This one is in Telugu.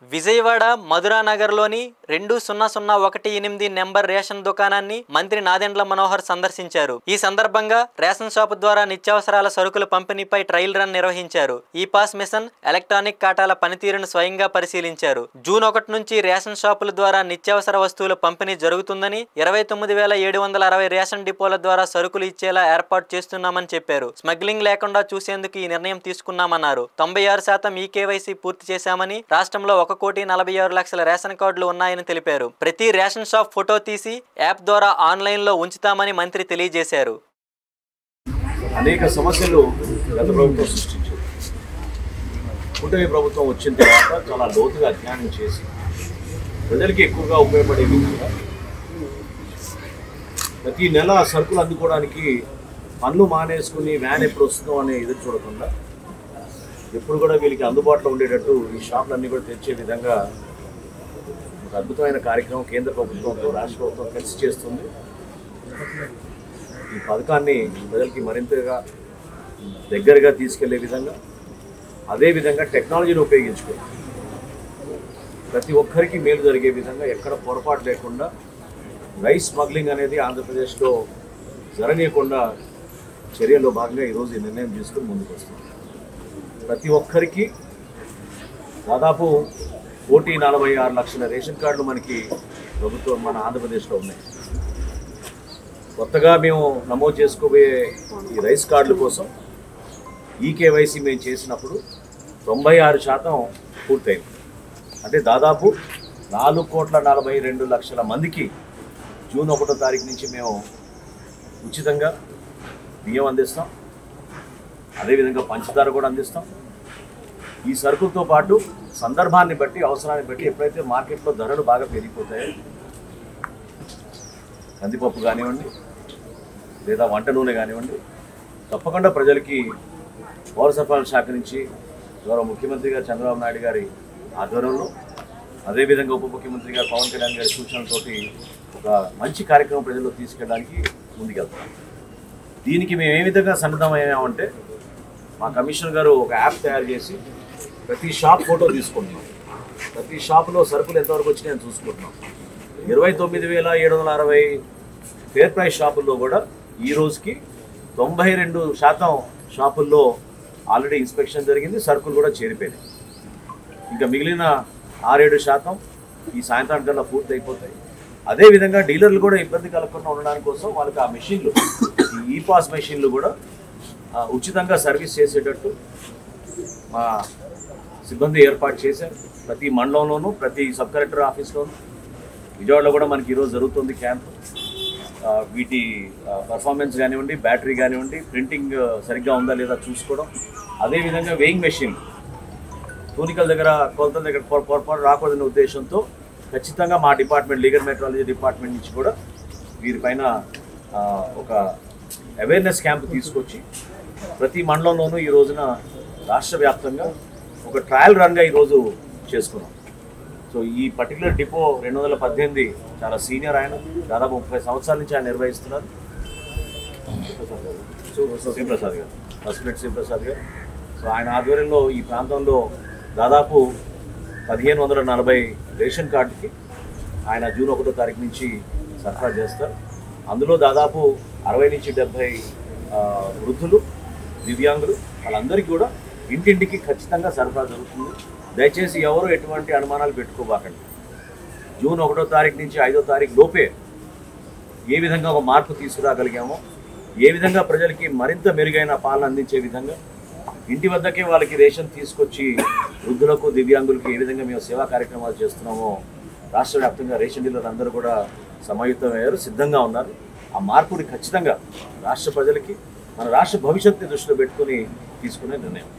విజయవాడ మధురానగర్లోని 200118 నెంబర్ రేషన్ దుకాణాన్ని మంత్రి నాదెండ్ల మనోహర్ సందర్శించారు. ఈ సందర్భంగా రేషన్ షాపు ద్వారా నిత్యావసరాల సరుకుల పంపిణీపై ట్రయల్ రన్ నిర్వహించారు. ఈ పాస్ మిషన్, ఎలక్ట్రానిక్ కాటాల పనితీరును స్వయంగా పరిశీలించారు. జూన్ 1 నుంచి రేషన్ షాపుల ద్వారా నిత్యావసర వస్తువుల పంపిణీ జరుగుతుందని, 29,760 రేషన్ డిపోల ద్వారా సరుకులు ఇచ్చేలా ఏర్పాటు చేస్తున్నామని చెప్పారు. స్మగ్లింగ్ లేకుండా చూసేందుకు ఈ నిర్ణయం తీసుకున్నామన్నారు. 96% ఈకేవైసీ పూర్తి చేశామని, రాష్ట్రంలో 1,46,00,000 రేషన్ కార్డులు ఉన్నాయని తెలిపారు. ప్రతి రేషన్ షాప్ ఫోటో తీసి యాప్ ద్వారా ఆన్లైన్లో ఉంచుతామని మంత్రి తెలియజేశారు. అనేక సమస్యలు గత ప్రభుత్వం సృష్టించారు. కూటమి ప్రభుత్వం వచ్చిన తర్వాత చాలా లోతుగా అధ్యయనం చేసి ప్రజలకి ఎక్కువగా ఉపయోగపడే విధంగా ప్రతి నెల సరుకులు అందుకోవడానికి పనులు మానేసుకుని వ్యాన్ ఎప్పుడు వస్తుందో అని ఎదురు చూడకుండా ఎప్పుడు కూడా వీళ్ళకి అందుబాటులో ఉండేటట్టు ఈ షాపులన్నీ కూడా తెచ్చే విధంగా ఒక అద్భుతమైన కార్యక్రమం కేంద్ర ప్రభుత్వంతో రాష్ట్ర ప్రభుత్వం కలిసి చేస్తుంది. ఈ పథకాన్ని ప్రజలకి మరింతగా దగ్గరగా తీసుకెళ్లే విధంగా, అదేవిధంగా టెక్నాలజీని ఉపయోగించుకొని ప్రతి ఒక్కరికి మేలు జరిగే విధంగా ఎక్కడ పొరపాటు లేకుండా రైస్ స్మగ్లింగ్ అనేది ఆంధ్రప్రదేశ్లో జరగనీయకుండా చర్యల్లో భాగంగా ఈరోజు ఈ నిర్ణయం తీసుకుని ముందుకు వస్తుంది. ప్రతి ఒక్కరికి దాదాపు 1,46,00,000 రేషన్ కార్డులు మనకి ప్రభుత్వం మన ఆంధ్రప్రదేశ్లో ఉన్నాయి. కొత్తగా మేము నమోదు చేసుకోబోయే ఈ రైస్ కార్డుల కోసం ఈకేవైసీ మేము చేసినప్పుడు 96% పూర్తయింది. అంటే దాదాపు 4,42,00,000 మందికి జూన్ 1వ తారీఖు నుంచి మేము ఉచితంగా బియ్యం అందిస్తాం. అదేవిధంగా పంచదార కూడా అందిస్తాం. ఈ సరుకులతో పాటు సందర్భాన్ని బట్టి, అవసరాన్ని బట్టి ఎప్పుడైతే మార్కెట్లో ధరలు బాగా పెరిగిపోతాయో కందిపప్పు కానివ్వండి లేదా వంట నూనె కానివ్వండి, తప్పకుండా ప్రజలకి పౌర సరఫరాల శాఖ నుంచి గౌరవ ముఖ్యమంత్రి గారు చంద్రబాబు నాయుడు గారి ఆధ్వర్యంలో, అదేవిధంగా ఉప ముఖ్యమంత్రి గారు పవన్ కళ్యాణ్ గారి సూచనలతోటి ఒక మంచి కార్యక్రమం ప్రజల్లో తీసుకెళ్ళడానికి ముందుకెళ్తాం. దీనికి మేము ఏ విధంగా సన్నద్ధమయ్యామంటే మా కమిషనర్ గారు ఒక యాప్ తయారు చేసి ప్రతి షాప్ ఫోటో తీసుకుంటున్నాం. ప్రతి షాపులో సరుకులు ఎంతవరకు వచ్చినాయని చూసుకుంటున్నాం. 29,760 ఫేర్ ప్రైస్ షాపుల్లో కూడా ఈ రోజుకి 92% షాపుల్లో ఆల్రెడీ ఇన్స్పెక్షన్ జరిగింది, సరుకులు కూడా చేరిపోయినాయి. ఇంకా మిగిలిన 6-7% ఈ సాయంత్రానికల్లా పూర్తి అయిపోతాయి. అదేవిధంగా డీలర్లు కూడా ఇబ్బంది కలగకుండా ఉండడానికి కోసం వాళ్ళకి ఆ మెషిన్లు, ఈ పాస్ మెషిన్లు కూడా ఉచితంగా సర్వీస్ చేసేటట్టు మా సిబ్బంది ఏర్పాటు చేశారు. ప్రతి మండలంలోనూ, ప్రతి సబ్ కలెక్టర్ ఆఫీస్లోనూ, విజయవాడలో కూడా మనకి ఈరోజు జరుగుతుంది క్యాంప్. వీటి పర్ఫార్మెన్స్ కానివ్వండి, బ్యాటరీ కానివ్వండి, ప్రింటింగ్ సరిగ్గా ఉందా లేదా చూసుకోవడం, అదేవిధంగా వేయింగ్ మెషిన్ తూనికల దగ్గర, కొలతల దగ్గర పొరపాటు రాకూడదనే ఉద్దేశంతో ఖచ్చితంగా మా డిపార్ట్మెంట్, లీగల్ మెట్రాలజీ డిపార్ట్మెంట్ నుంచి కూడా వీరిపైన ఒక అవేర్నెస్ క్యాంప్ తీసుకొచ్చి ప్రతి మండలంలోనూ ఈ రోజున రాష్ట్ర వ్యాప్తంగా ఒక ట్రయల్ రన్గా ఈరోజు చేసుకున్నాం. సో ఈ పర్టికులర్ డిపో 2018 చాలా సీనియర్ ఆయన, దాదాపు 30 సంవత్సరాల నుంచి ఆయన నిర్వహిస్తున్నారు. శ్రీప్రసాద్ గారు, ఫస్ట్ శ్రీప్రసాద్ గారు. సో ఆయన ఆధ్వర్యంలో ఈ ప్రాంతంలో దాదాపు 1,540 రేషన్ కార్డుకి ఆయన జూన్ 1వ తారీఖు నుంచి సరఫరా చేస్తారు. అందులో దాదాపు 60 నుంచి 70 వృద్ధులు, దివ్యాంగులు, వాళ్ళందరికీ కూడా ఇంటింటికి ఖచ్చితంగా సరఫరా జరుగుతుంది. దయచేసి ఎవరు ఎటువంటి అనుమానాలు పెట్టుకోబాకండి. జూన్ 1వ తారీఖు నుంచి 5వ తారీఖు లోపే ఏ విధంగా ఒక మార్పు తీసుకురాగలిగామో, ఏ విధంగా ప్రజలకి మరింత మెరుగైన పాలన అందించే విధంగా ఇంటి వద్దకే వాళ్ళకి రేషన్ తీసుకొచ్చి వృద్ధులకు, దివ్యాంగులకు ఏ విధంగా మేము సేవా కార్యక్రమాలు చేస్తున్నామో రాష్ట్ర వ్యాప్తంగా రేషన్ డీలర్లు అందరూ కూడా సమాయుత్తమయ్యారు, సిద్ధంగా ఉన్నారు. ఆ మార్పుని ఖచ్చితంగా రాష్ట్ర ప్రజలకి, మన రాష్ట్ర భవిష్యత్తుని దృష్టిలో పెట్టుకుని తీసుకునే నిర్ణయం.